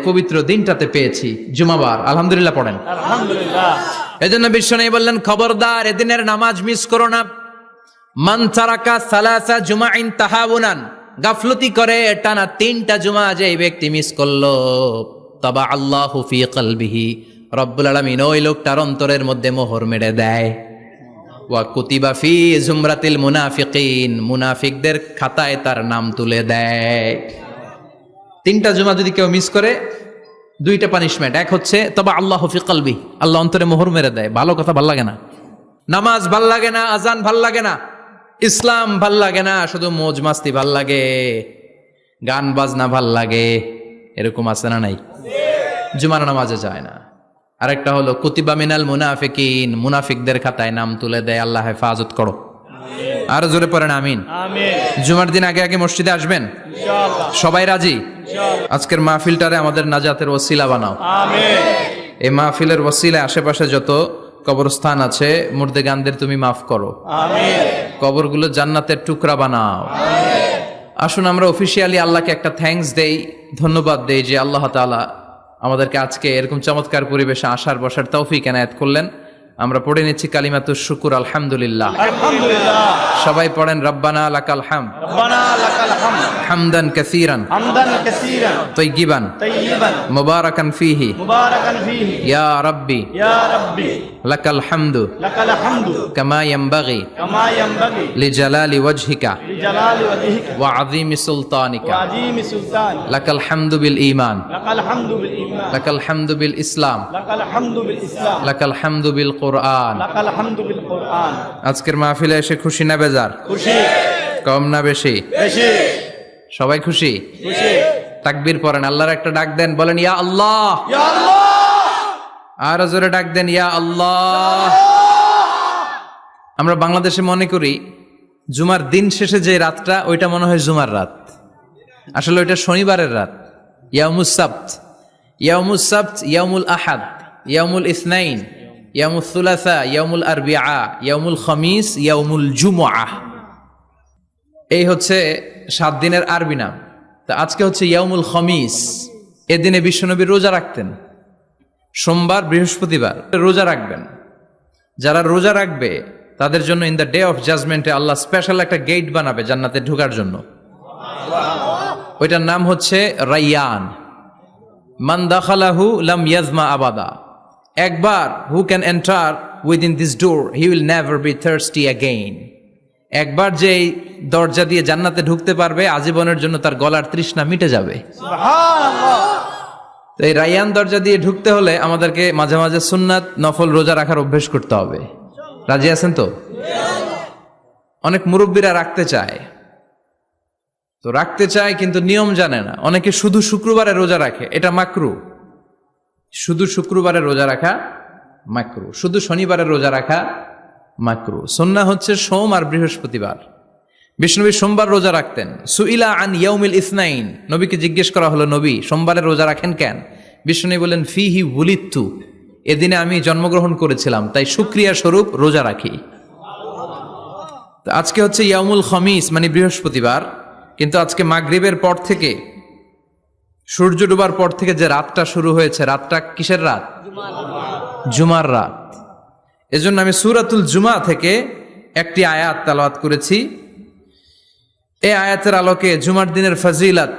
পবিত্র দিনটাতে পেয়েছি, জুমাবার, আলহামদুলিল্লাহ পড়েন। আলহামদুলিল্লাহ। এজন্য বিশ্বনবী বললেন, খবরদার এদিনের নামাজ মিস করো না। মান তারাকা সালাসা জুমাইন তাহাউনান, গাফলতি করে টানা 3টা জুমা যে এই ব্যক্তি মিস করলো, তাবা আল্লাহু ফি কলবিহি, রব্বুল আলামিন ওই লোকটার অন্তরের মধ্যে মোহর মেরে দেয়। ওয়া কুতিবা ফি জুমরাতিল মুনাফিকিন, মুনাফিকদের খাতায় তার নাম তুলে দেয়। 3টা জুমা যদি কেউ মিস করে, 2টা পানিশমেন্ট। এক হচ্ছে তবা আল্লাহু ফি কলবি, আল্লাহ অন্তরে মোহর মেরে দেয়। ভালো কথা ভাল লাগে না, নামাজ ভাল লাগে না, আজান ভাল লাগে না, ইসলাম ভাল লাগে না, শুধু মৌজ মাস্তি ভাল লাগে, গান বাজনা ভাল লাগে, এরকম আছে না নাই? জুমার নামাজে যায় না। আরেকটা হলো কুতিবা মিনাল মুনাফিকিন, মুনাফিকদের খাতায় নাম তুলে দেয়। আল্লাহ হেফাজত করো। আরো জোরে পড়েন আমিন। আমিন। জুমার দিন আগে আগে মসজিদে আসবেন ইনশাআল্লাহ। সবাই রাজি? ইনশাআল্লাহ। আজকের মাহফিলটারে আমাদের নাজাতের ওসিলা বানাও। আমিন। এই মাহফিলের ওসিলায় আশেপাশে যত কবরস্থান আছে, মুর্দেগানদের তুমি মাফ করো। আমিন। কবরগুলো জান্নাতের টুকরা বানাও। আসুন আমরা অফিসিয়ালি আল্লাহকে একটা থ্যাঙ্কস দেই, ধন্যবাদ দেই যে আল্লাহ তাআলা আমাদেরকে আজকে এরকম চমৎকার পরিবেশে আসার বসার তৌফিক এনায়েত করলেন। আমরা পড়ে নিচ্ছি কালিমাতুশ শুকুর, আলহামদুলিল্লাহ। আলহামদুলিল্লাহ। সবাই পড়েন রব্বানা লাকাল হামদ, রব্বানা লাকাল হামদ, হামদান কাসীরান হামদান কাসীরান, তাইয়িবান তাইয়িবান, মুবারাকান ফীহি, মুবারাকান ফীহি, ইয়া রাব্বি ইয়া রাব্বি, লাকাল হামদু লাকাল হামদু, কামা ইয়ানবাগি কামা ইয়ানবাগি, লিজালালি ওয়াজহিকা লিজালালি ওয়াজহিকা, ওয়া আযীমি সুলতানিকা। ওয়া আযীমি সুলতানিকা, লাকাল হামদু বিল ঈমান, লাকাল হামদু বিল ঈমান, লাকাল হামদু বিল ইসলাম, লাকাল হামদু বিল ইসলাম, লাকাল হামদু বিল কুরআন। লাকাল হামদু বিল কুরআন। আজকের মাহফিলে এসে খুশি না বেজার? খুশি। কম না বেশি? বেশি। সবাই খুশি? খুশি। তাকবীর পড়েন, আল্লাহর একটা ডাক দেন, বলেন ইয়া আল্লাহ। ইয়া আল্লাহ। আরো জোরে ডাক দেন, ইয়া আল্লাহ। আমরা বাংলাদেশে মনে করি জুমার দিন শেষে যে রাতটা, ওইটা মনে হয় জুমার রাত। আসলে ওইটা শনিবারের রাত। ইয়াউমুস সাবত, ইয়াউমুস সাবত, ইয়াউমুল আহাদ, ইয়াউমুল ইসনাইন, ইয়াউমুল সুলাসা, ইয়াউমুল আরবিআ, ইয়াউমুল খামিস, ইয়াউমুল জুমআহ। এই হচ্ছে 7 দিনের আরবি নাম। তা আজকে হচ্ছে ইয়াউমুল খামিস। এদিনে বিশ্বনবী রোজা রাখতেন। সোমবার, বৃহস্পতিবার রোজা রাখবেন। যারা রোজা রাখবে তাদের জন্য ইন দ্য ডে অফ জাজমেন্টে আল্লাহ স্পেশাল একটা গেট বানাবে জান্নাতে ঢোকার জন্য। ওইটার নাম হচ্ছে রাইয়ান। মান দাখালাহু লাম ইয়াজমা আবাদা। একবার who can enter within this door he will never be thirsty again. একবার যে দরজা দিয়ে জান্নাতে ঢুকতে পারবে, আজীবনের জন্য তার গলার তৃষ্ণা মিটে যাবে। সুবহানাল্লাহ। তো এই রাইয়ান দরজা দিয়ে ঢুকতে হলে আমাদেরকে মাঝে মাঝে সুন্নাত নফল রোজা রাখার অভ্যেস করতে হবে। রাজি আছেন তো? অনেক মুরব্বীরা রাখতে চায়, তো রাখতে চায় কিন্তু নিয়ম জানে না। অনেকে শুধু শুক্রবারে রোজা রাখে, এটা মাকরু। শুধু শুক্রবারে রোজা রাখা মাকরু, শুধু শনিবারে রোজা রাখা মাকরু। সুন্নাহ হচ্ছে সোম আর বৃহস্পতিবার। বিষ্ণুনবী সোমবার রোজা রাখতেন। সুইলা আন ইয়াউমিল ইসনাইন, নবীকে জিজ্ঞেস করা হলো, নবী সোমবারে রোজা রাখেন কেন? বিষ্ণুনবী বলেন, ফিহি উলিদতু, এদিনে আমি জন্মগ্রহণ করেছিলাম, তাই শুকরিয়া স্বরূপ রোজা রাখি। তো আজকে হচ্ছে ইয়াউমুল খামিস, মানে বৃহস্পতিবার। কিন্তু আজকে মাগরিবের পর থেকে, সূর্য ডোবার পর থেকে যে রাতটা শুরু হয়েছে, রাতটা কিসের রাত? জুমার রাত। এজন্য আমি সূরাতুল জুমা থেকে একটি আয়াত তেলাওয়াত করেছি। এই আয়াতের আলোকে জুমার দিনের ফজিলত,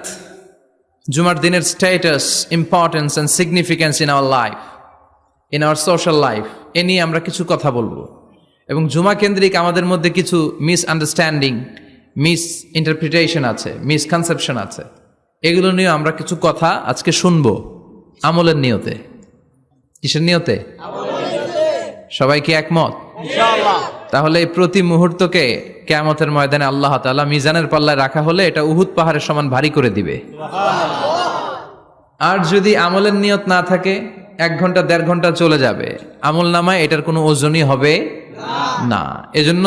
জুমার দিনের status, importance and significance in our life, in our social life, এ নিয়ে আমরা কিছু কথা বলবো। এবং জুমা কেন্দ্রিক আমাদের মধ্যে কিছু মিস আন্ডারস্ট্যান্ডিং, মিস ইন্টারপ্রিটেশন আছে, মিসকনসেপশন আছে। এগুলো নিয়ে আমরা কিছু কথা আজকে শুনবো, আমলের নিয়তে। কিসের নিয়তে? সবাই কি একমত? ইনশাআল্লাহ। তাহলে এই প্রতি মুহূর্তকে কিয়ামতের ময়দানে আল্লাহ তাআলা মিজানের পাল্লায় রাখা হলে এটা উহুদ পাহাড়ের সমান ভারী করে দিবে। আর যদি আমলের নিয়ত না থাকে, 1 ঘন্টা 1.5 ঘন্টা চলে যাবে, আমল নামায় এটার কোনো ওজনই হবে না। এজন্য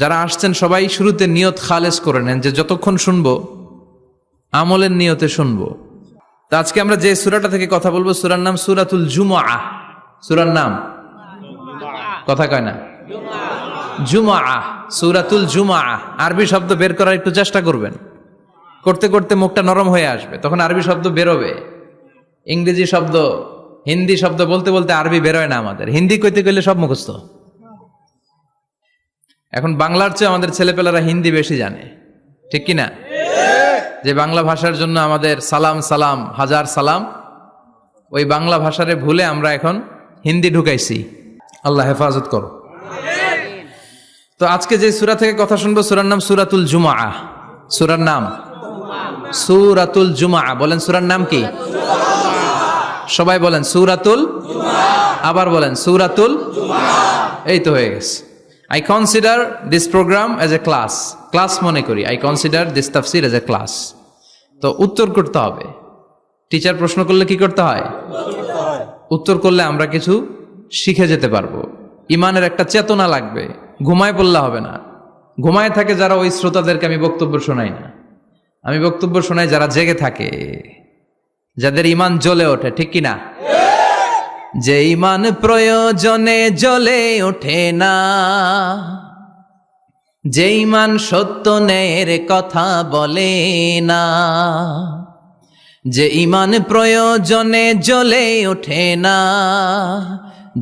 যারা আসছেন সবাই শুরুতে নিয়ত খালেস করে নেন যে যতক্ষণ শুনবো আমলের নিয়তে শুনবো। তো আজকে আমরা যে সূরাটা থেকে কথা বলবো, সূরার নাম সূরাতুল জুমআহ। সূরার নাম কথা কয় না, জুমআহ, সূরাতুল জুমআহ। আরবি শব্দ বের করার একটু চেষ্টা করবেন, করতে করতে মুখটা নরম হয়ে আসবে, তখন আরবি শব্দ বেরোবে। ইংরেজি শব্দ, হিন্দি শব্দ বলতে বলতে আরবি বেরোয় না আমাদের। হিন্দি কইতে গেলে সব মুখস্থ। এখন বাংলার চেয়ে আমাদের ছেলেপেলেরা হিন্দি বেশি জানে, ঠিক কি না? যে বাংলা ভাষার জন্য আমাদের সালাম সালাম হাজার সালাম, ওই বাংলা ভাষারে ভুলে আমরা এখন হিন্দি ঢুকাইছি। আল্লাহ হেফাজত করো। তো আজকে যে সূরা থেকে কথা শুনবো, সূরার নাম সূরাতুল জুমআহ। সূরার নাম সূরাতুল জুমআহ। বলেন সূরার নাম কি? সবাই বলেন সূরাতুল, আবার বলেন সূরাতুল। এই তো হয়ে গেছে। I consider this program as a class মনে করি। I consider this tafsir as a class. তো উত্তর করতে হবে। টিচার প্রশ্ন করলে কি করতে হয়? উত্তর করলে আমরা কিছু শিখে যেতে পারবো। ইমানের একটা চেতনা লাগবে। ঘুমায় পড়লে হবে না। ঘুমায় থাকে যারা, ওই শ্রোতাদেরকে আমি বক্তব্য শোনাই না। আমি বক্তব্য শোনাই যারা জেগে থাকে, যাদের ইমান জ্বলে ওঠে, ঠিক কি না? যে ইমান প্রয়োজনে জ্বলে ওঠে না, যে ইমান সত্য ন্যায়ের কথা বলে না, যে ইমান প্রয়োজনে জ্বলে ওঠে না,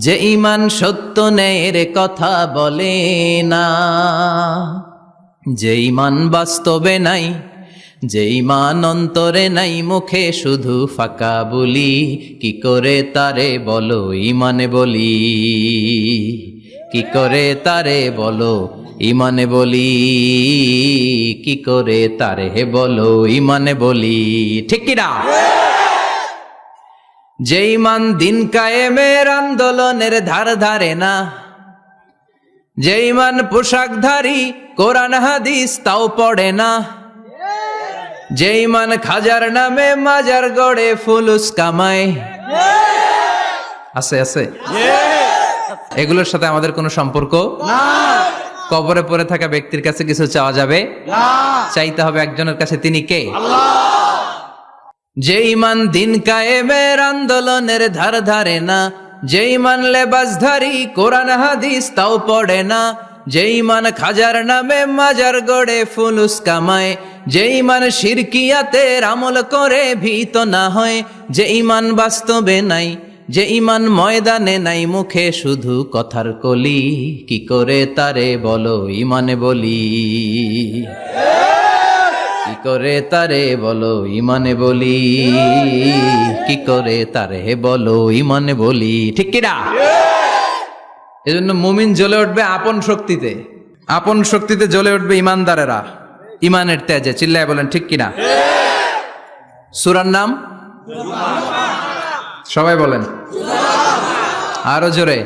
যে ইমান সত্য ন্যায়ের কথা বলে না, যে ইমান বাস্তবে নাই, যে ইমান অন্তরে নাই, মুখে শুধু ফাঁকা বলি, কি করে তারে বলো ইমানে বলি, কি করে তারে বলো ইমানে বলি, কি করে তারে বলো ইমানে বলি, ঠিক কি না? যে ইমান দিন কায়েমের আন্দোলনের ধার ধারে না, যে ইমান পোশাকধারী কোরআন হাদিস তাও পড়ে না, যে ইমান খাজার নামে মাজার গড়ে ফুলুস কামায়, আছে আছে, এগুলোর সাথে আমাদের কোনো সম্পর্ক না। কবরে পড়ে থাকা ব্যক্তির কাছে কিছু চাওয়া যাবে না। চাইতে হবে একজনের কাছে, তিনি কে? আল্লাহ। যে ইমান দিন কায়েমের আন্দোলনের ধার ধারে না, যে ইমান লেবাসধারী কোরআন হাদিস তাও পড়ে না, যে ইমান খাজার নামে মাজার গড়ে ফুলুস কামায়, যে ইমান শিরকিয়াতের আমল করে ভীত না হয়, যে ইমান বাস্তবে নাই, যে ইমান ময়দানে নাই, মুখে শুধু কথার কলি, কি করে তারে বলো ইমানে বলি, কি করে তারে বলো ইমানে বলি, কি করে তারে বলো ইমানে বলি, ঠিক কিনা? এজন্য মুমিন জ্বলে উঠবে আপন শক্তিতে, আপন শক্তিতে জ্বলে উঠবে ইমানদারেরা ইমানের তেজে। চিল্লায় বলেন ঠিক কিনা? সূরার নাম সবাই বলেন আরো জোরে,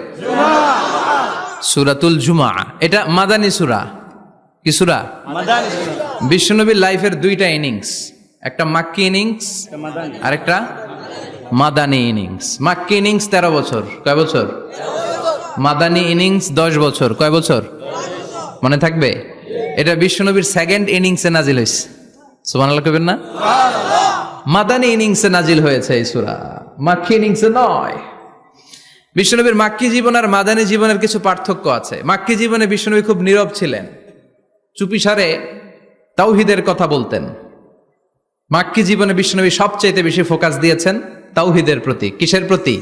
সূরাতুল জুমআহ। এটা মাদানী সূরা। কি সূরা? মাদানী। বিশ্বনবীর লাইফের দুইটা ইনিংস, একটা মাক্কি ইনিংস আর একটা মাদানী ইনিংস। মাক্কি ইনিংস 13 বছর, কয় বছর? মাদানী ইনিংস 10 বছর, কয় বছর? মনে থাকবে? এটা বিশ্বনবীর সেকেন্ড ইনিংসে নাজিল হয়েছে। সুবহানাল্লাহ কইবেন না? মাদানী ইনিংসে নাজিল হয়েছে এই সূরা, মাক্কি ইনিংসে নয়। বিশ্বনবীর মাক্কি জীবন আর মাদানী জীবনের কিছু পার্থক্য আছে। মাক্কি জীবনে বিশ্বনবী খুব নীরব ছিলেন, চুপিসারে তাওহীদের কথা বলতেন। মাক্কি জীবনে বিশ্বনবী সবচেয়ে বেশি ফোকাস দিয়েছেন তাওহীদের প্রতি। কিসের প্রতি?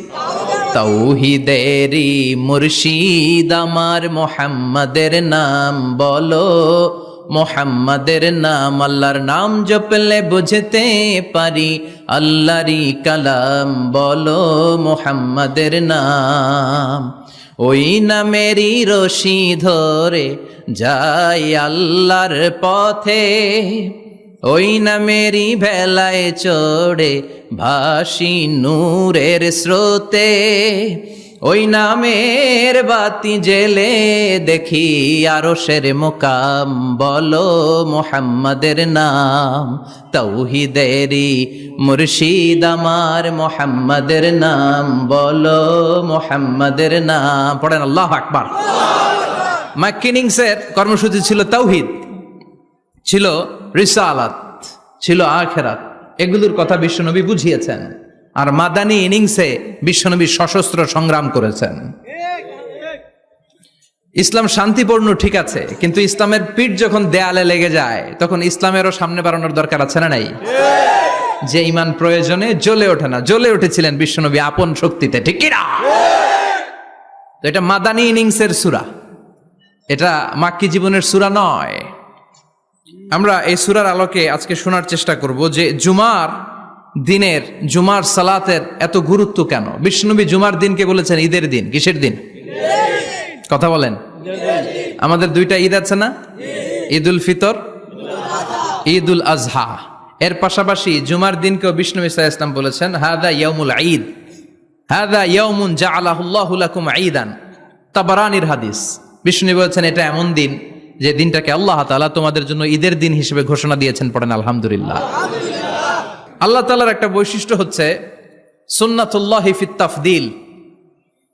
তাওহীদেরই মুর্শিদ আমার মুহাম্মাদের নাম বলো, মুহাম্মাদের নাম, আল্লাহর নাম জপলে বুঝতে পারি, আল্লাহরই কালাম বলো মুহাম্মাদের নাম। ওই নামেরই রশি ধরে যাই আল্লাহর পথে, ওই নামেরই ভেলায় চড়ে ভাসি নূরের স্রোতে, ওই নামের বাতি জেলে দেখি আরশের মুকাম বলো মুহাম্মাদের নাম। তাওহীদেরই মুর্শিদ আমার মুহাম্মাদের নাম বলো মুহাম্মাদের নাম। পড়েন আল্লাহু আকবার। মাক্কি ইনিংসের কর্মসূচি ছিল তাওহীদ, ছিল রিসালাত, ছিল আখিরাত, এগুলোর কথা বিশ্বনবী বুঝিয়েছেন। আর মাদানী ইনিংসে বিশ্বনবী সশস্ত্র সংগ্রাম করেছেন। ইসলাম শান্তিপূর্ণ ঠিক আছে, কিন্তু ইসলামের পিঠ যখন দেয়ালে লেগে যায় তখন ইসলামেরও সামনে বাড়ানোর দরকার আছে না নাই? যে ইমান প্রয়োজনে জ্বলে ওঠে না, জ্বলে উঠেছিলেন বিশ্বনবী আপন শক্তিতে, ঠিক কি না? তো এটা মাদানী ইনিংসের সূরা, এটা মাক্কি জীবনের সূরা নয়। আমরা এই সূরার আলোকে আজকে শোনার চেষ্টা করব যে জুমার দিনের, জুমার সালাতের এত গুরুত্ব কেন। বিশ্বনবী জুমার দিনকে বলেছেন ঈদের দিন। কিসের দিন? কথা বলেন। আমাদের দুইটা ঈদ আছে না, ঈদুল ফিতর, ঈদুল আজহা। এর পাশাপাশি জুমার দিনকেও বিষ্ণু ইসা ইসলাম বলেছেন হাদা ইয়াউমুল ঈদ, হাদা ইয়াউমুন জাআলাহুল্লাহু লাকুম ঈদান। তাবারানির হাদিস। বিষ্ণু বলেছেন এটা এমন দিন যে দিনটাকে আল্লাহ তাআলা তোমাদের জন্য ঈদের দিন হিসেবে ঘোষণা দিয়েছেন। পড়েন আলহামদুলিল্লাহ। আল্লাহ তাআলার একটা বৈশিষ্ট্য হচ্ছে সুন্নাতুল্লাহি ফিত তাফদিল।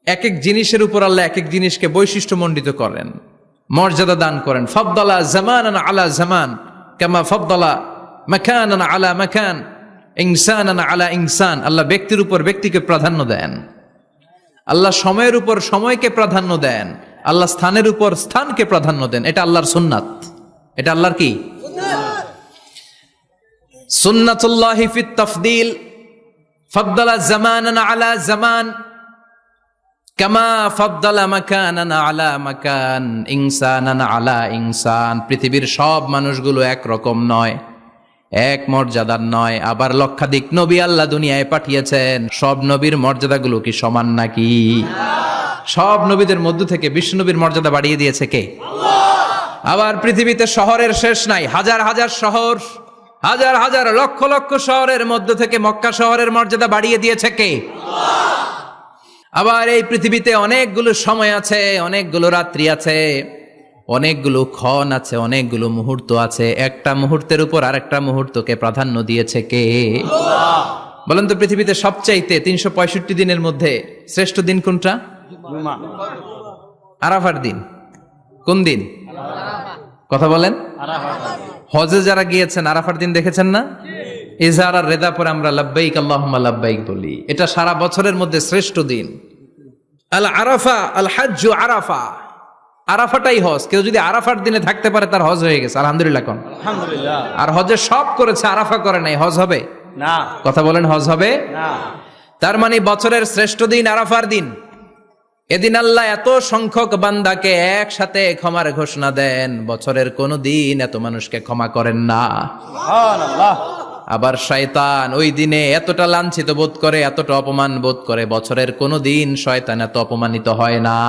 এক এক জিনিসের উপর আল্লাহ এক এক জিনিসকে বৈশিষ্ট্যমণ্ডিত করেন, মর্যাদা দান করেন। ফাদ্দালা জামানান আলা জামান কামা ফাদ্দালা মাকানান আলা মাকান, ইনসানান আলা ইনসান। আল্লাহ ব্যক্তির উপর ব্যক্তিকে প্রাধান্য দেন, আল্লাহ সময়ের উপর সময়কে প্রাধান্য দেন, আল্লাহ স্থানের উপর স্থানকে প্রাধান্য দেন। এটা আল্লাহর সুন্নাত। এটা আল্লাহর কি? সুন্নাতুল্লাহি ফিত তাফদিল। ফাদ্দালা জামানান আলা জামান কামা ফাদ্দালা মাকানান আলা মাকান, ইনসানান আলা ইনসান। পৃথিবীর সব মানুষগুলো একরকম নয়, এক মর্যাদার নয়। আবার লক্ষাধিক নবী আল্লাহ দুনিয়ায় পাঠিয়েছেন, সব নবীর মর্যাদাগুলো কি সমান নাকি? সব নবীদের মধ্য থেকে বিশ্বনবীর মর্যাদা বাড়িয়ে দিয়েছে কে? আবার পৃথিবীতে শহরের শেষ নাই, হাজার হাজার শহর, হাজার হাজার লক্ষ লক্ষ শহরের মধ্য থেকে মক্কা শহরের মর্যাদা বাড়িয়ে দিয়েছে কে? আবার এই পৃথিবীতে অনেকগুলো সময় আছে, অনেকগুলো রাত্রি আছে, অনেকগুলো ক্ষণ আছে, অনেকগুলো মুহূর্ত আছে। একটা মুহূর্তের উপর আরেকটা মুহূর্তকে প্রাধান্য দিয়েছে কে? বলেন তো, পৃথিবীতে সবচাইতে 365 দিনের মধ্যে শ্রেষ্ঠ দিন কোনটা? জুমা। আরাফার দিন। কোন দিন? কথা বলেন। আরাফাত। হজে যারা গিয়েছেন আরাফার দিন দেখেছেন না? ইজহার আর রেদা পরে আমরা লাব্বাইক আল্লাহুম্মা লাব্বাইক বলি। এটা সারা বছরের মধ্যে শ্রেষ্ঠ দিন। আল আরাফা আল হাজ্জু আরাফা। আরাফাটাই হজ। কেউ যদি আরাফার দিনে থাকতে পারে তার হজ হয়ে গেছে। আলহামদুলিল্লাহ কোন? আলহামদুলিল্লাহ। আর হজে সব করেছে, আরাফা করে নাই, হজ হবে না। কথা বলেন, হজ হবে না। তার মানে বছরের শ্রেষ্ঠ দিন আরাফার দিন। এদিন আল্লাহ এত সংখ্যক বান্দাকে একসাথে ক্ষমার ঘোষণা দেন, বছরের কোন দিন এত মানুষকে ক্ষমা করেন না। সুবহানাল্লাহ। আবার শয়তান ওই দিনে এতটা লাঞ্ছিত বোধ করে, এতটা অপমান বোধ করে, বছরের কোন দিন শয়তান এত অপমানিত হয় না।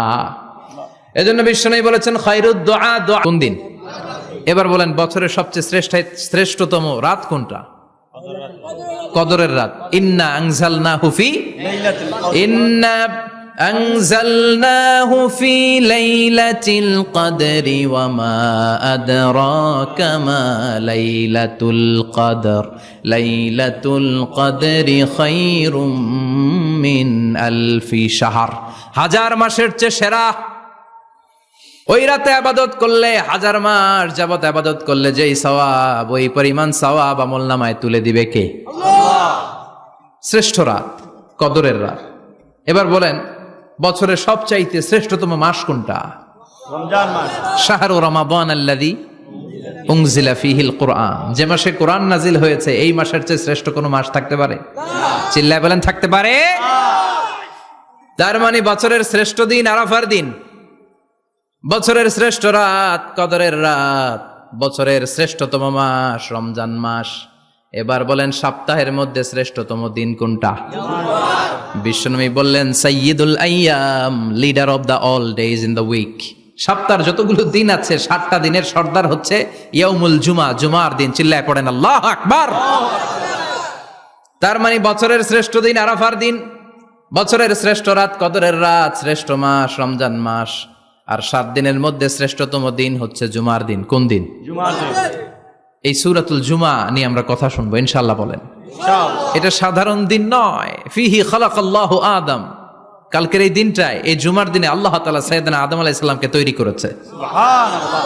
এজন্য বিশ্বনবী বলেছেন খায়রুদ দুআ দুআ। কোন দিন? এবার বলেন বছরের সবচেয়ে শ্রেষ্ঠতম রাত কোনটা? কদরের রাত। ইন্না আনজালনাহু ফি লাইলাতুল কদর। ইন্না আনজালনাহু ফি লাইলাতিল কদরি ওয়া মা আদরাকা মা লাইলাতুল কদর লাইলাতুল কদরি খায়রুম মিন আলফি শাহর। হাজার মাসের চেয়ে সেরা। ওই রাতে আবাদত করলে, হাজার মাস যাবত আবাদত করলে যেই সওয়াব, ওই পরিমাণ সওয়াব আমলনামায় তুলে দিবে কে? আল্লাহ। শ্রেষ্ঠ রাত, কদরের রাত। এবার বলেন বছরের সবচাইতে শ্রেষ্ঠতম মাস কোনটা? রমজান মাস। শাহরু রমাদান আল্লাযী উনজিলা ফীহিল কুরআন। যে মাসে কোরআন নাজিল হয়েছে, এই মাসের চেয়ে শ্রেষ্ঠ কোনো মাস থাকতে পারে? চিল্লায় বলেন থাকতে পারে? তার মানে বছরের শ্রেষ্ঠ দিন আরাফার দিন, বছরের শ্রেষ্ঠ রাত কদরের রাত, বছরের শ্রেষ্ঠতম মাস রমজান মাস। এবার বলেন সপ্তাহের মধ্যে শ্রেষ্ঠতম দিন কোনটা? বিশ্বনবী বললেন সাইয়্যিদুল আইয়াম, leader of the all days in the week. সপ্তাহের যতগুলো দিন আছে 7টা দিনের সর্দার হচ্ছে ইয়াউমুল জুমা, জুমার দিন। চিল্লায় পড়েন আল্লাহু আকবার। তার মানে বছরের শ্রেষ্ঠ দিন আরাফার দিন, বছরের শ্রেষ্ঠ রাত কদরের রাত, শ্রেষ্ঠ মাস রমজান মাস। আর 7 দিনের মধ্যে শ্রেষ্ঠতম দিন হচ্ছে জুমার দিন। কোন দিন? জুমার দিন। এই সূরাতুল জুমা নিয়ে আমরা কথা শুনবো ইনশাআল্লাহ। বলেন ইনশাআল্লাহ। এটা সাধারণ দিন নয়। ফিহি খালাকাল্লাহু আদম। কালকের এই দিনটায়, এই জুমার দিনে আল্লাহ তাআলা সাইয়েদনা আদম আলাইহিস সালামকে তৈরি করেছে। সুবহানাল্লাহ।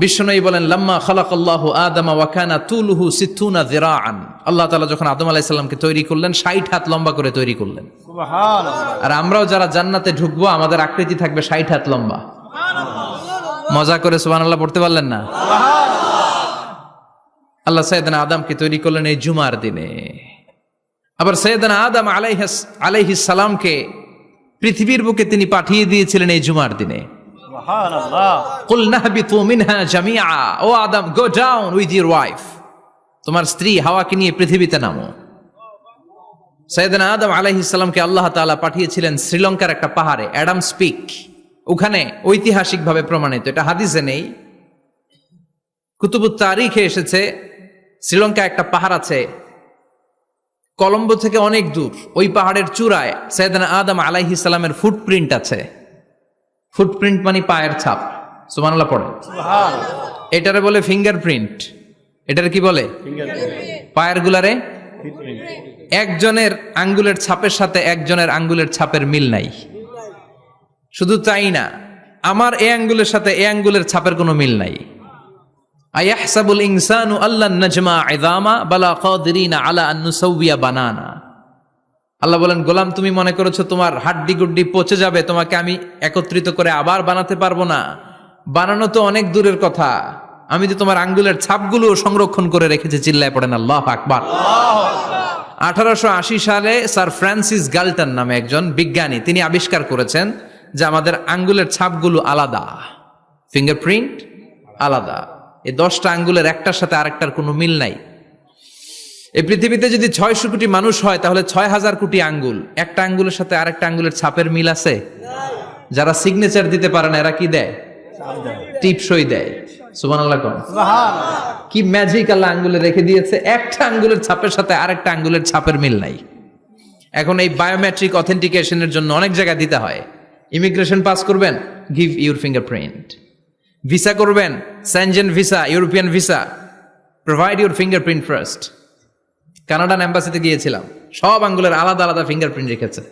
বিশ্বনবী বলেন লাম্মা খালাকাল্লাহু আদম ওয়া কানা তুলুহু 60 যিরাআন। আল্লাহ তাআলা যখন আদম আলাইহিস সালামকে তৈরি করলেন 60 হাত লম্বা করে তৈরি করলেন। সুবহানাল্লাহ। আর আমরাও যারা জান্নাতে ঢুকবো আমাদের আকৃতি থাকবে 60 হাত লম্বা। মজা করে সুবহানাল্লাহ পড়তে পারলেন না? আল্লাহ সৈয়দনা আদমকে তৈরি করলেন এই জুমার দিনে। আবার সৈয়দনা আদম আলাইহিস সালামকে পৃথিবীর বুকে তিনি পাঠিয়ে দিয়েছিলেন এই জুমার দিনে। সুবহানাল্লাহ। কুল নাহবিতু মিনহা জামিআ, ও Adam, go down with your wife, তোমার স্ত্রী হাওয়াকে নিয়ে পৃথিবীতে নামো। সৈয়দনা আদম আলাইহিস সালামকে আল্লাহ তাআলা পাঠিয়েছিলেন শ্রীলঙ্কার একটা পাহাড়ে, অ্যাডামস পিক। ওখানে ঐতিহাসিকভাবে প্রমাণিত, এটা হাদিসে নেই, কুতুবুত তারিখে এসেছে। শ্রীলঙ্কায় একটা পাহাড় আছে, কলম্বো থেকে অনেক দূর। ওই পাহাড়ের চূড়ায় সৈয়দনা আদম আলাইহিস সালামের ফুটপ্রিন্ট আছে। ফুটপ্রিন্ট মানে পায়ের ছাপ। সুবহানাল্লাহ পড়ে। সুবহানাল্লাহ। এটারে বলে ফিঙ্গারপ্রিন্ট। এটার কি বলে? পায়ের গুলারে একজনের আঙ্গুলের ছাপের সাথে একজনের আঙ্গুলের ছাপের মিল নাই। শুধু তাই না, আমার এই আঙ্গুলের সাথে এই আঙ্গুলের ছাপের কোনো মিল নাই। আয়াহসাবুল ইনসানু আল্লান নাজমা ইযামা বালা কাদিরিনা আলা আন নুসাউবিয়া বানানা। আল্লাহ বলেন, গোলাম, তুমি মনে করেছো তোমার হাড্ডি গুড্ডি পচে যাবে, তোমাকে আমি একত্রিত করে আবার বানাতে পারবো না? বানানো তো অনেক দূরের কথা, আমি তো তোমার আঙ্গুলের ছাপগুলো সংরক্ষণ করে রেখেছি। চিল্লায় পড়েন আল্লাহু আকবার। 1880 সালে স্যার ফ্রান্সিস গাল্টন নামে একজন বিজ্ঞানী, তিনি আবিষ্কার করেছেন যে আমাদের আঙ্গুলের ছাপগুলো আলাদা, ফিঙ্গারপ্রিন্ট আলাদা। এই 10টা আঙ্গুলের একটার সাথে আরেকটার কোনো মিল নাই। এই পৃথিবীতে যদি 600 কোটি মানুষ হয় তাহলে 6000 কোটি আঙ্গুল, একটা আঙ্গুলের সাথে আরেকটা আঙ্গুলের ছাপের মিল আছে? যারা সিগনেচার দিতে পারে না এরা কি দেয়? টিপসই দেয়। সুবহানাল্লাহ কোন। সুবহানাল্লাহ। কি ম্যাজিক আল্লাহ আঙ্গুলে রেখে দিয়েছে, একটা আঙ্গুলের ছাপের সাথে আরেকটা আঙ্গুলের ছাপের মিল নাই। এখন এই বায়োমেট্রিক অথেন্টিকেশনের জন্য অনেক জায়গায় দিতে হয়। ইমিগ্রেশন পাস করবেন, গিভ ইউর ফিঙ্গারপ্রিন্ট। ভিসা করবেন, Schengen visa, European visa, provide your fingerprint first. Canadian এম্বাসিতে গিয়েছিলাম, সব আঙ্গুলের আলাদা আলাদা ফিঙ্গারপ্রিন্ট রেখেছে।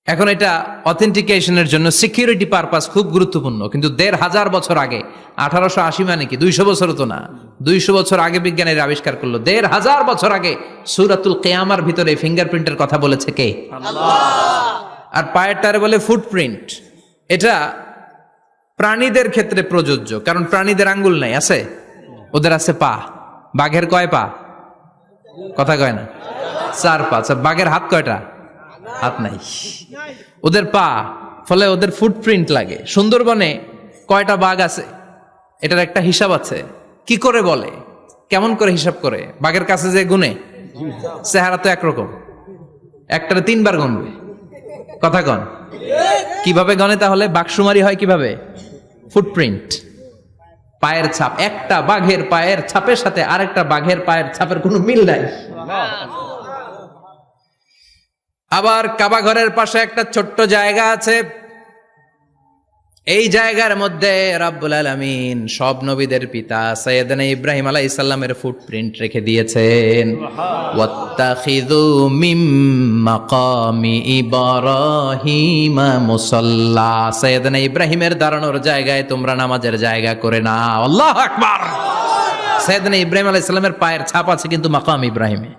এখন এটা অথেন্টিকেশনের জন্য সিকিউরিটি পারপাস খুব গুরুত্বপূর্ণ। কিন্তু 1500 বছর আগে, 1880 মানে কি 200 বছর তো না, 200 বছর আগে বিজ্ঞানীরা আবিষ্কার করলো। 1500 বছর আগে সূরাতুল কিয়ামার ভিতরে ফিঙ্গারপ্রিন্টের কথা বলেছে কে? আল্লাহ। আর পায়েরটারে বলে ফুটপ্রিন্ট। এটা প্রাণীদের ক্ষেত্রে প্রযোজ্য, কারণ প্রাণীদের আঙ্গুল নাই, আছে? ওদের আছে পা। বাঘের কয় পা? কথা কয় না, 4 পা। বাঘের হাত কয়টা? হাত নাই, ওদের পা। ফলে ওদের ফুটপ্রিন্ট লাগে। সুন্দরবনে কয়টা বাঘ আছে এটার একটা হিসাব আছে। কি করে বলে, কেমন করে হিসাব করে? বাঘের কাছে যে গুনে, চেহারা তো একরকম, একটারে 3 বার গুনবে। কথা কন, কিভাবে গনে তাহলে? বাঘসুমারি হয় কিভাবে? ফুটপ্রিন্ট, পায়ের ছাপ। একটা বাঘের পায়ের ছাপের সাথে আরেকটা বাঘের পায়ের ছাপের কোনো মিল নাই। আবার কাবা ঘরের পাশে একটা ছোট্ট জায়গা আছে, এই জায়গার মধ্যে রাব্বুল আলামিন সব নবীদের পিতা সাইয়েদনা ইব্রাহিম আলাইহিস সালামের ফুটপ্রিন্ট রেখে দিয়েছেন। ওয়াত্তাখিযু মিম মাকামি ইব্রাহিম মুসাল্লা, সাইয়েদনা ইব্রাহিমের দাঁড়ানোর জায়গায় তোমরা নামাজের জায়গা করে নাও। আল্লাহু আকবার। সাইয়েদনা ইব্রাহিম আলাইহিস সালামের পায়ের ছাপ আছে কিন্তু মাকাম ইব্রাহিমে।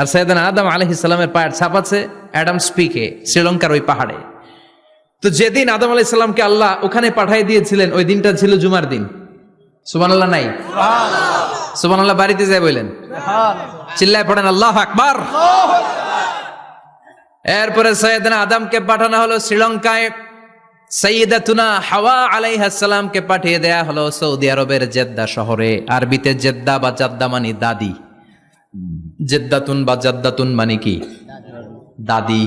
আর সৈয়দনা আদম আলাইহিস সালামের পায়ের ছাপ আছে অ্যাডামস পিকে, শ্রীলঙ্কার ওই পাহাড়ে। তো যেদিন আদম আলাইহিস সালামকে আল্লাহ ওখানে পাঠিয়ে দিয়েছিলেন, ওই দিনটা ছিল জুমার দিন। সুবহানাল্লাহ নাই? সুবহানাল্লাহ বাড়িতে যাই বলেন, চিল্লায় পড়েন আল্লাহু আকবার। এরপরে সৈয়দনা আদমকে পাঠানো হলো শ্রীলঙ্কায়। সাইয়্যিদাতুনা হাওয়া আলাইহিস সালামকে পাঠিয়ে দেয়া হলো সৌদি আরবের জেদ্দা শহরে। আরবিতে জেদ্দা বা জাদ্দা মানে দাদি। জেদ্দাতুন বা জাদ্দাতুন মানে কি? দাদি।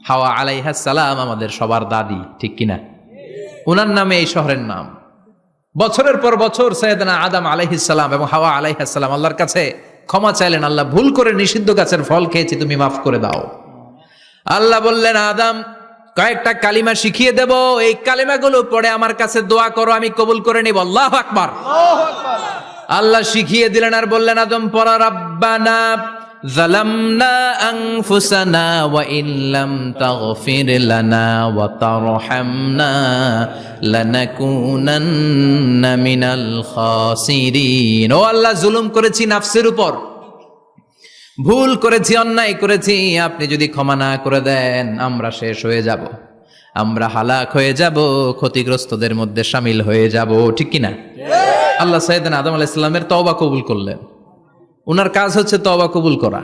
হাওয়া আলাইহিস সালাম আমাদের সবার দাদি, ঠিক কিনা? ওনার নামে এই শহরের নাম। বছরের পর বছর সাইয়েদনা আদম আলাইহিস সালাম এবং হাওয়া আলাইহিস সালাম আল্লাহর কাছে ক্ষমা চাইলেন, আল্লাহ ভুল করে নিষিদ্ধ গাছের ফল খেয়েছি, তুমি মাফ করে দাও। আল্লাহ বললেন, আদম, কয়েকটা কালিমা শিখিয়ে দেব, এই কালিমাগুলো পড়ে আমার কাছে দোয়া করো, আমি কবুল করে নিব। আল্লাহু আকবার। আল্লাহ শিখিয়ে দিলেন আর বললেন, আদম পড়া, রাব্বানা যালামনা আনফুসানা ওয়া ইল্লাম তাগফির লানা ওয়া তারহামনা লানাকুনান্না মিনাল খাসিরিন। ও আল্লাহ, জুলুম করেছি নাফসের উপর, ভুল করেছি, অন্যায় করেছি, আপনি যদি ক্ষমা না করে দেন আমরা শেষ হয়ে যাব। আমরা হালাক হয়ে যাব, ক্ষতিগ্রস্তদের মধ্যে শামিল হয়ে যাব, ঠিক কিনা? আল্লাহ সাইয়েদনা আদম আলাইহিস সালামের তওবা কবুল করলেন। উনার কাজ হচ্ছে তওবা কবুল করা,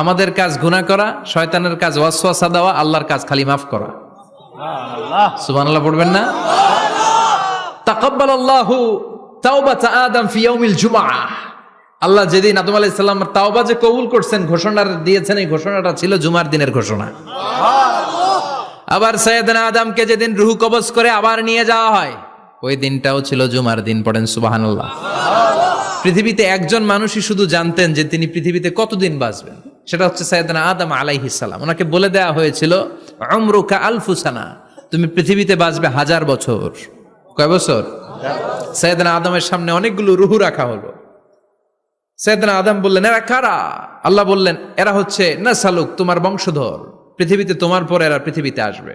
আমাদের কাজ গুনাহ করা, শয়তানের কাজ ওয়াসওয়াসা দেওয়া, আল্লাহর কাজ খালি মাফ করা। সুবহানাল্লাহ। সুবহানাল্লাহ পড়বেন না? তাকাব্বালাল্লাহু তাওবাতা আদম ফি ইয়াউমিল জুমআহ। আল্লাহ যেদিন আদম আলাইহিস সালামের তাওবা যে কবুল করছেন, ঘোষণা দিয়েছেন, এই ঘোষণাটা ছিল জুমার দিনের ঘোষণা। আবার সাইয়েদনা আদমকে যেদিন রূহ কবজ করে আবার নিয়ে যাওয়া হয়, ওই দিনটাও ছিল জুমার দিন। পড়েন সুবহানাল্লাহ। পৃথিবীতে একজন মানুষই শুধু জানতেন যে তিনি পৃথিবীতে কতদিন বাঁচবেন, সেটা হচ্ছে সাইয়েদনা আদম আলাইহিস সালাম। ওনাকে বলে দেওয়া হয়েছিল উমরুকা আলফু সানা, তুমি পৃথিবীতে বাঁচবে 1000 বছর। কয় বছর? সাইয়েদনা আদমের সামনে অনেকগুলো রূহ রাখা হলো। সাইয়েদনা আদম বললেন, এরা কারা? আল্লাহ বললেন, এরা হচ্ছে নাসালুক, তোমার বংশধর, পৃথিবীতে তোমার পরে এরা পৃথিবীতে আসবে।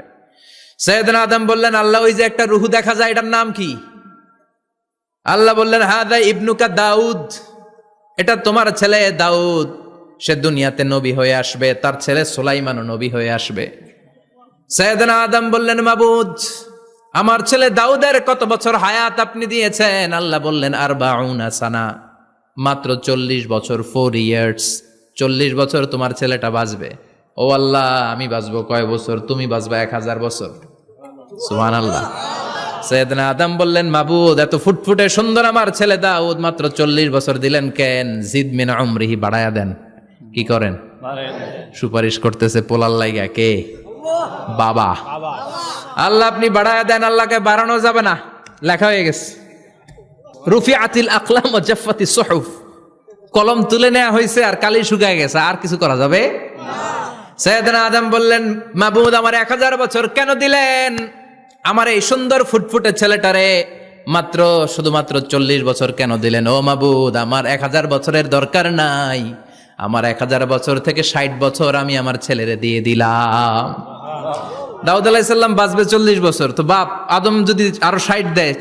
সাইয়েদনা আদম বললেন, আল্লাহ ওই যে একটা রূহ দেখা যায়, এটার নাম কি? আল্লাহ বললেন, হাদা ইবনুকা দাউদ, এটা তোমার ছেলে দাউদ, সে দুনিয়াতে নবী হয়ে আসবে, তার ছেলে সুলাইমানও নবী হয়ে আসবে। সাইয়েদনা আদম বললেন, মাবুদ, আমার ছেলে দাউদের কত বছর হায়াত আপনি দিয়েছেন? আল্লাহ বললেন, 40 সানা, মাত্র 40 বছর, 4 ইয়ার্স, 40 বছর তোমার ছেলেটা বাঁচবে। ও আল্লাহ, আমি বাঁচবো কয় বছর? তুমি বাঁচবা 1000 বছর। সুবহানাল্লাহ। সাইয়েদনা আদম বললেন, মাবুদ, এত ফুটফুটে সুন্দর আমার ছেলে দাউদ, মাত্র 40 বছর দিলেন কেন? জিদ মিন উমরিহি, বাড়ায়া দেন। কি করেন? সুপারিশ করতেছে পোলার লাইগা কে? বাবা। আল্লাহ আপনি বাড়ায়া দেন। আল্লাহকে বাড়ানো যাবে না, লেখা হয়ে গেছে। রুফিআতিল আকলাম ওয়া জাফফাতিস সুহুফ, কলম তুলে নেওয়া হয়েছে আর কালি শুকায় গেছে, আর কিছু করা যাবে না। সাইয়েদনা আদম বললেন, মাবুদ, আমার 1000 বছর কেন দিলেন? আমার এই সুন্দর ফুটফুটে ছেলেটারে মাত্র শুধুমাত্র 40 বছর কেন দিলেন? ও মাবুদ, আমার 1000 বছরের দরকার নাই, আমার 1000 বছর থেকে 60 বছর আমি আমার ছেলেরে দিয়ে দিলাম। দাউদ আলাইহিস সালাম বাঁচবে 40 বছর, তো বাপ আদম যদি আরো 60 দেয়,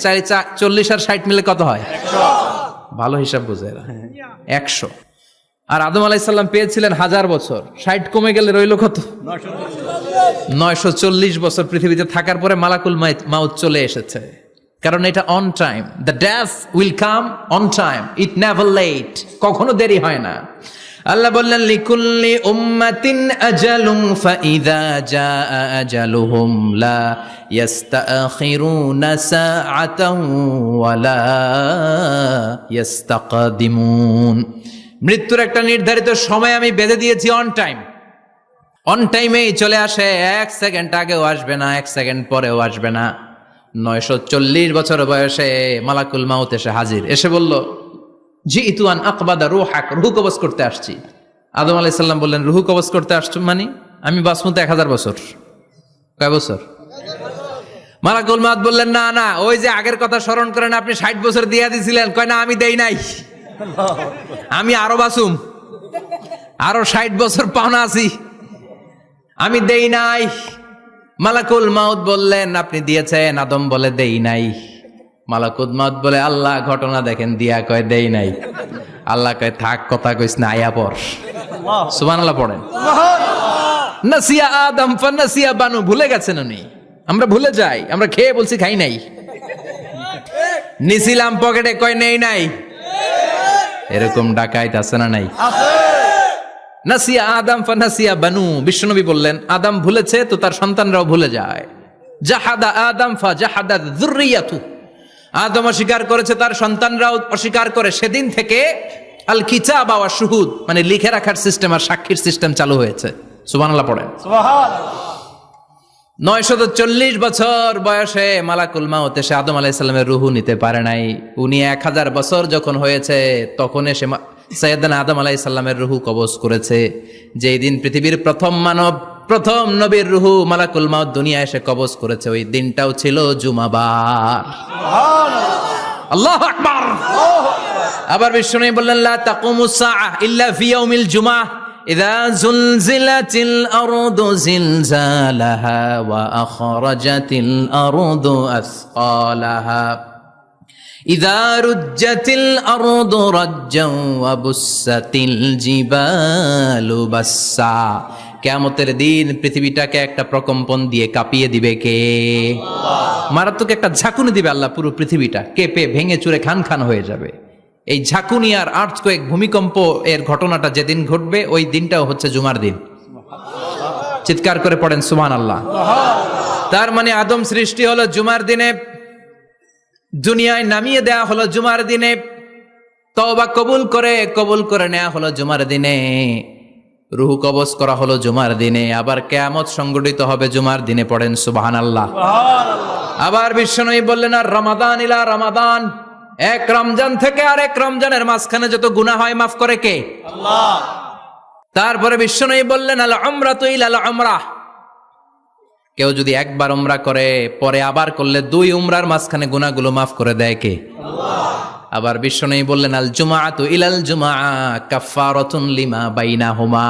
40 আর 60 মিলে কত হয়? 100। ভালো হিসাব বুঝে এরা, 100। আর আদম আলাইহিস সালাম পেয়েছিলেন 1000 বছর, 60 কমে গেলে রইল কত? 940 বছর পৃথিবীতে থাকার পরে মালাকুল মাউত চলে এসেছে। কারণ এটা on time, the death will come on time, it never late, কখনো দেরি হয় না। আল্লাহ বললেন, লিকুল্লি উম্মাতিন আজালুন ফাইযা জাআ আজালুহুম লা ইস্তাখিরুনা সাআতান ওয়া লা ইস্তাকদিমুন। মৃত্যুর একটা নির্ধারিত সময় আমি বেঁধে দিয়েছি, অন টাইম, অন টাইমেই চলে আসে, 1 সেকেন্ড আগেও আসবে না, 1 সেকেন্ড পরেও আসবে না। 940 বছর বয়সে মালাকুল মাউত এসে হাজির, এসে বলল, জিইতু আন আকবাদা রূহাক, রূহ কবজ করতে আসছি। আদম আলাইহিস সালাম বললেন, রূহ কবজ করতে আসছো মানে? আমি বাঁচবো তো 1000 বছর। কয় বছর? মালাকুল মাউত বললেন, না না, ওই যে আগের কথা স্মরণ করেন, আপনি 60 বছর দিয়ে দিয়েছিলেন। কয় না, আমি দেই নাই, আমি আরো বাঁচুম, আরো 60 বছর পাওনা আছি, আমি দেই নাই। মালাকুল মাউত বললেন, আপনি দিয়েছেন। আদম বলে, দেই নাই। মালাকুল মাউত বলে, আল্লাহ ঘটনা দেখেন, দিয়া কয় দেই নাই। আল্লাহ কয়, থাক, কথা কইস না, আয়া পর। সুবহানাল্লাহ পড়েন। নাসিয়া আদম ফানাসিয়া বানু, ভুলে গেছেন উনি, আমরা ভুলে যাই, আমরা খেয়ে বলছি খাই নাই, নিছিলাম পকেটে, কয় নেই নাই। এরকম ডাকাইত আছে না নাই? নাসিয়া আদম ফানাসিয়া বানু, বিশ্বনবী বললেন, আদম ভুলেছে তো তার সন্তানরাও ভুলে যায়। জাহাদা আদম ফাজাহাদা যুররিয়াতু, আদম অস্বীকার করেছে, তার সন্তানরাও অস্বীকার করে। সেদিন থেকে আল কিতাব ওয়া শুহুদ, মানে লিখে রাখার সিস্টেম আর সাক্ষীর সিস্টেম চালু হয়েছে। সুবহানাল্লাহ পড়েন। সুবহানাল্লাহ। 940 বছর বয়সে মালাকুল মাউত এসে আদম আলাইহিস সালামের রূহ নিতে পারে নাই। উনি 1000 বছর যখন হয়েছে তখন এসে সাইয়েদনা আদম আলাইহিস সালামের রূহ কবজ করেছে। যেই দিন পৃথিবীর প্রথম মানব, প্রথম নবীর রূহ মালাকুল মাউত দুনিয়া এসে কবজ করেছে, ওই দিনটাও ছিল জুমাবার। সুবহানাল্লাহ, আল্লাহু আকবার। আবার বিশ্বনবী বললেন, লা তাকুমুস সাআহ ইল্লা ফি ইয়াউমিল জুমআহ ইযা যুলজিলাতিল আরদু জিলজালাহা ওয়া আখরাজাতিল আরদু আসকালাহা ইযা রুজ্জাতিল আরদু রাজ্জান ওয়া বুসাতিল জিবালু বাসসা। কিয়ামতের দিন পৃথিবীটাকে একটা প্রকম্পন দিয়ে কাঁপিয়ে দিবে কে? মারাত্মক একটা ঝাঁকুনি দিবে আল্লাহ, পুরো পৃথিবীটা কেঁপে ভেঙে চুরে খান খান হয়ে যাবে। এই ঝাঁকুনি আর আর্থকোয়েক, ভূমিকম্প এর ঘটনাটা যেদিন ঘটবে ওই দিনটাও হচ্ছে জুমার দিন। চিৎকার করে পড়েন সুবহানাল্লাহ। তার মানে আদম সৃষ্টি হলো জুমার দিনে, দুনিয়ায় নামিয়ে দেয়া হলো জুমার দিনে, তওবা কবুল করে নেওয়া হলো জুমার দিনে, রূহ কবজ করা হলো জুমার দিনে, আবার কিয়ামত সংগঠিত হবে জুমার দিনে। পড়েন সুবহানাল্লাহ। আবার বিশ্বনবী বললেন, আর রমাদান ইলা রমাদান, এক রমজান থেকে আরেক রমজানের মাঝখানে যত গুনাহ হয় মাফ করে কে? আল্লাহ। তারপরে বিশ্বনবী বললেন, আল উমরাতু ইলাল উমরাহ, কেউ যদি একবার উমরা করে পরে আবার করলে 2 উমরার মাঝখানে গুনাহগুলো মাফ করে দেয় কে? আল্লাহ। আবার বিশ্বনবী বললেন, আল জুমআতু ইলাল জুমআ কাফফারাতুন লিমা বাইনাহুমা,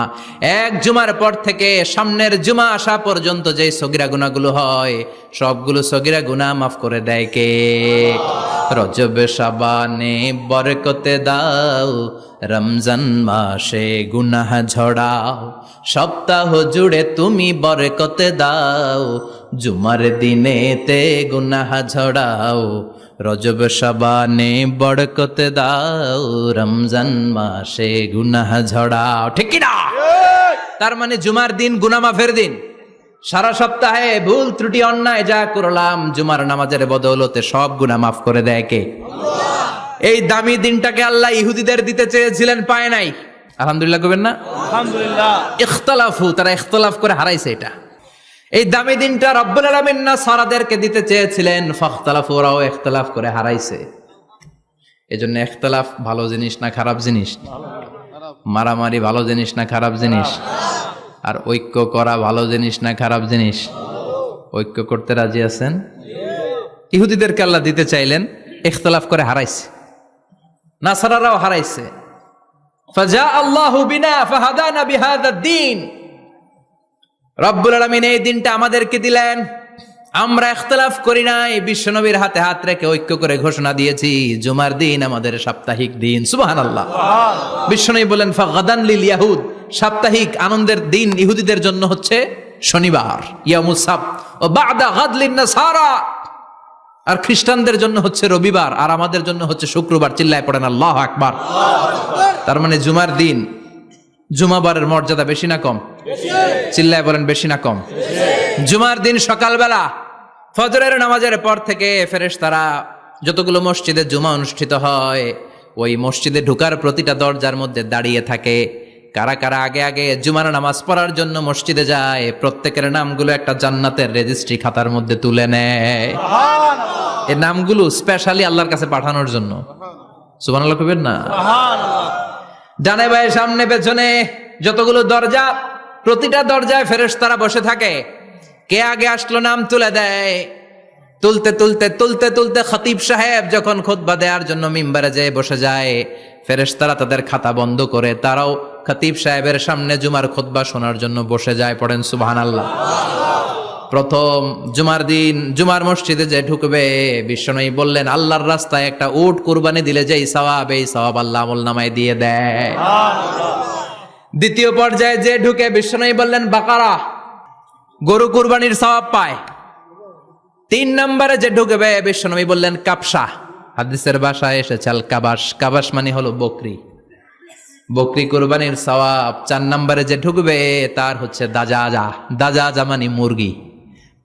এক জুমার পর থেকে সামনের জুমা আসা পর্যন্ত যে সগীরা গুনাহগুলো হয় সবগুলো সগীরা গুনাহ মাফ করে দেয় কে? রজব শাবানে বরকতে দাও, রমজান মাসে গুনাহ ঝড়াও, সপ্তাহ জুড়ে তুমি বরকতে দাও, জুমার দিনেতে গুনাহ ঝড়াও, রজব শাবানে বরকতে দাও, রমজান মাসে গুনাহ ঝড়াও। ঠিক কি না? তার মানে জুমার দিন গুনাহ মাফের দিন। সারা সপ্তাহে ভুল ত্রুটি অন্যায় যা করলাম জুমার নামাজের বদৌলতে সব গুনাহ মাফ করে দেয় কে? আল্লাহ। এই দামি দিনটাকে আল্লাহ ইহুদিদের দিতে চেয়েছিলেন, পায় নাই। আলহামদুলিল্লাহ কইবেন না? আলহামদুলিল্লাহ। ইখতিলাফু, তারা ইখতিলাফ করে হারাইছে এটা। এই দামি দিনটা রব্বুল আলামিন নাসারাদেরকে দিতে চেয়েছিলেন, ফাখতালাফু, ওরাও ইখতিলাফ করে হারাইছে। এজন্য ইখতিলাফ ভালো জিনিস না খারাপ জিনিস? মারামারি ভালো জিনিস না খারাপ জিনিস? আর ঐক্য করা ভালো জিনিস না খারাপ জিনিস? ঐক্য করতে রাজি আছেন? ইহুদিদেরকে আল্লাহ দিতে চাইলেন, ইখতিলাফ করে হারাইছে। নাসারারাও হারাইছে। ফাজা আল্লাহু বিনা ফাহাদানা বিহাদা দ্বীন, রব্বুল আলামিন এই দিনটা আমাদেরকে দিলেন, আমরা ইখতিলাফ করি নাই, বিশ্বনবীর হাতে হাত রেখে ঐক্য করে ঘোষণা দিয়েছি জুমার দিন আমাদের সাপ্তাহিক দিন। সুবহানাল্লাহ। বিশ্বনবী বলেন, ফাগাদান লিল ইয়াহুদ, সাপ্তাহিক আনন্দের দিন ইহুদিদের জন্য হচ্ছে শনিবার, ইয়াউমুস সাbt, ও বাদা গাদ লিন নাসারা, আর খ্রিস্টানদের জন্য হচ্ছে রবিবার, আর আমাদের জন্য হচ্ছে শুক্রবার। চিল্লায় পড়েন আল্লাহু আকবার। তার মানে জুমার দিন, জুমাবারের মর্যাদা বেশি না কম? চিল্লায় বলেন বেশি না কম? জুমার দিন সকালবেলা ফজরের নামাজের পর থেকে ফেরেশতারা যতগুলো মসজিদে জুমা অনুষ্ঠিত হয় ওই মসজিদে ঢোকার প্রতিটা দরজার মধ্যে দাঁড়িয়ে থাকে। কারা কারা আগে আগে জুমার নামাজ পড়ার জন্য মসজিদে যায়, প্রত্যেকের নামগুলো একটা জান্নাতের রেজিস্ট্রি খাতার মধ্যে তুলে নেয়। এই নামগুলো স্পেশালি আল্লাহর কাছে পাঠানোর জন্য। সুবহানাল্লাহ কইবেন না? ডানে বায়ে সামনে পেছনে যতগুলো দরজা, প্রতিটা দরজায় ফেরেশতারা বসে থাকে। কে আগে আসলো নাম তুলে দেয়। তুলতে তুলতে তুলতে তুলতে খতিব সাহেব যখন খুতবা দেওয়ার জন্য মিম্বারে যেয়ে বসে যায়, ফেরেশতারা তাদের খাতা বন্ধ করে তারাও খতিব সাহেবের সামনে জুমার খুতবা শোনার জন্য বসে যায়। পড়েন সুবহানাল্লাহ। প্রথম জুমার দিন জুমার মসজিদে যে ঢুকবে, বিশ্বনবী বললেন, আল্লাহর রাস্তায় একটা উট কুরবানি দিলে যেই সওয়াব, এই সওয়াব আল্লাহ আমলনামায় দিয়ে দেয়। দ্বিতীয় পর্যায়ে যে ঢুকে, বিশ্বনবী বললেন বাকারা, গরু কুরবানির সওয়াব পায়। 3 নম্বরে যে ঢুকবে, বিশ্বনবী বললেন কাবসা, হাদিসের ভাষায় এসেছে আল কাবাস, কাবাস মানে হলো বকরি, বকরি কুরবানির সওয়াব। 4 নম্বরে যে ঢুকবে তার হচ্ছে দাজাজা, দাজাজা মানে মুরগি।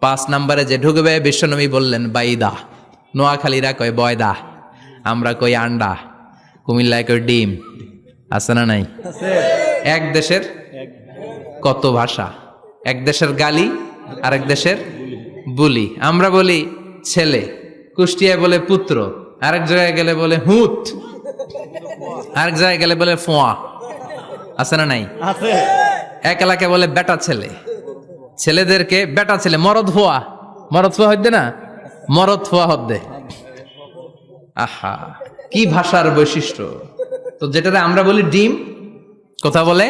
5 নম্বরে যে ঢুকবে, বিশ্বনবী বললেন বাইদা, নোয়াখালীরা কয় বয়দা, আমরা কই আন্ডা, কুমিল্লায় কই ডিম। আছে না নাই? এক দেশের কত ভাষা, এক দেশের গালি আর এক দেশের বুলি। আমরা বলি ছেলে, কুষ্টিয়ায় বলে পুত্র, আরেক জায়গায় গেলে বলে হুত, আরেক জায়গায় গেলে বলে ফোয়া। আছে না নাই? এক এলাকায় বলে বেটা ছেলে, ছেলেদেরকে বেটা ছেলে, মরদ ফোয়া, মরদ ফোয়া হদ্দে না, মরদ ফোয়া হদ্দে। আহা, কি ভাষার বৈশিষ্ট্য। তো যেটাতে আমরা বলি ডিম, কথা বলে